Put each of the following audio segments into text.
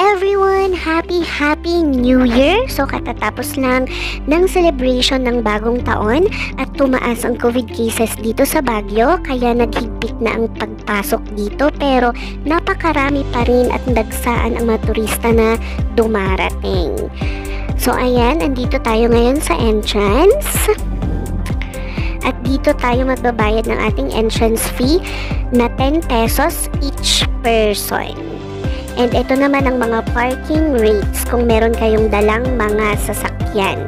everyone! Happy New Year! So katatapos lang ng celebration ng bagong taon at tumaas ang COVID cases dito sa Baguio kaya naghigpit na ang pagpasok dito pero napakarami pa rin at dagsaan ang mga turista na dumarating. So ayan, andito tayo ngayon sa entrance. At dito tayo magbabayad ng ating entrance fee na 10 pesos each person. And ito naman ang mga parking rates kung meron kayong dalang mga sasakyan.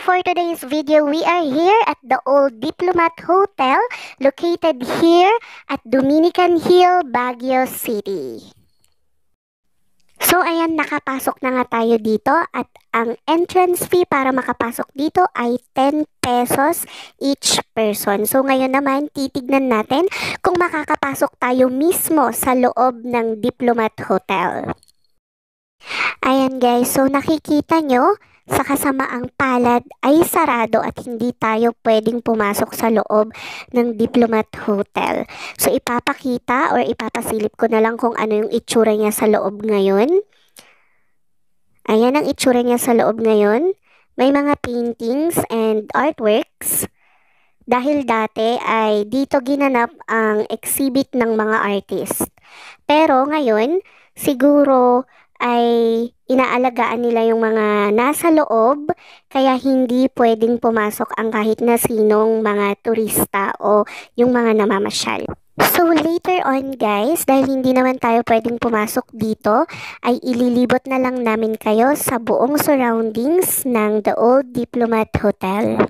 For today's video, we are here at the Old Diplomat Hotel located here at Dominican Hill, Baguio City. So ayan, nakapasok na nga tayo dito at ang entrance fee para makapasok dito ay 10 pesos each person. So ngayon naman, titignan natin kung makakapasok tayo mismo sa loob ng Diplomat Hotel. Ayan guys, so nakikita nyo, sa kasamaang palad ay sarado at hindi tayo pwedeng pumasok sa loob ng Diplomat Hotel. So ipapakita or ipapasilip ko na lang kung ano yung itsura niya sa loob ngayon. Ayan ang itsura niya sa loob ngayon. May mga paintings and artworks. Dahil dati ay dito ginanap ang exhibit ng mga artist. Pero ngayon, siguro ay inaalagaan nila yung mga nasa loob kaya hindi pwedeng pumasok ang kahit na sinong mga turista o yung mga namamasyal. So later on guys, dahil hindi naman tayo pwedeng pumasok dito, ay ililibot na lang namin kayo sa buong surroundings ng The Old Diplomat Hotel.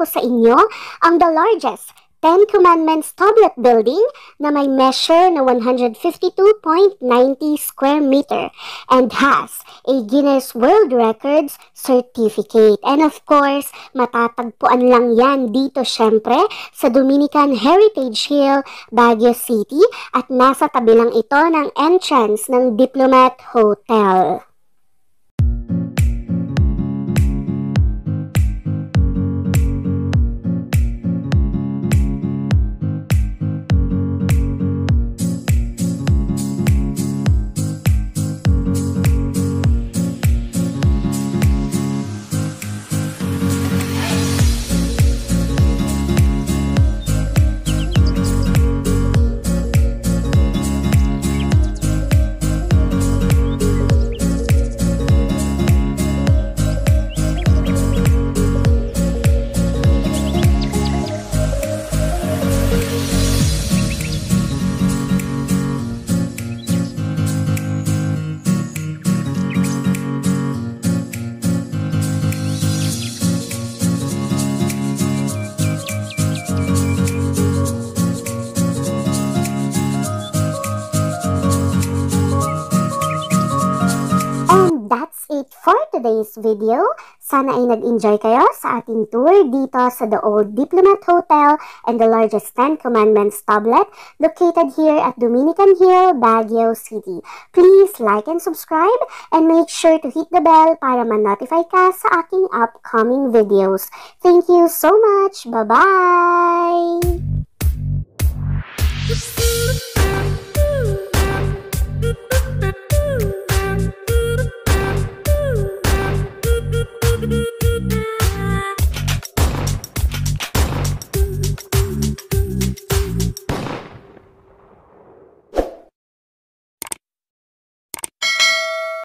ko sa inyo ang the largest Ten Commandments Tablet Building na may measure na 152.90 square meter and has a Guinness World Records certificate. And of course, matatagpuan lang yan dito syempre sa Dominican Heritage Hill, Baguio City at nasa tabi lang ito ng entrance ng Diplomat Hotel. That's it for today's video. Sana ay nag-enjoy kayo sa ating tour dito sa The Old Diplomat Hotel and the largest Ten Commandments tablet located here at Dominican Hill, Baguio City. Please like and subscribe and make sure to hit the bell para ma-notify ka sa aking upcoming videos. Thank you so much! Bye-bye!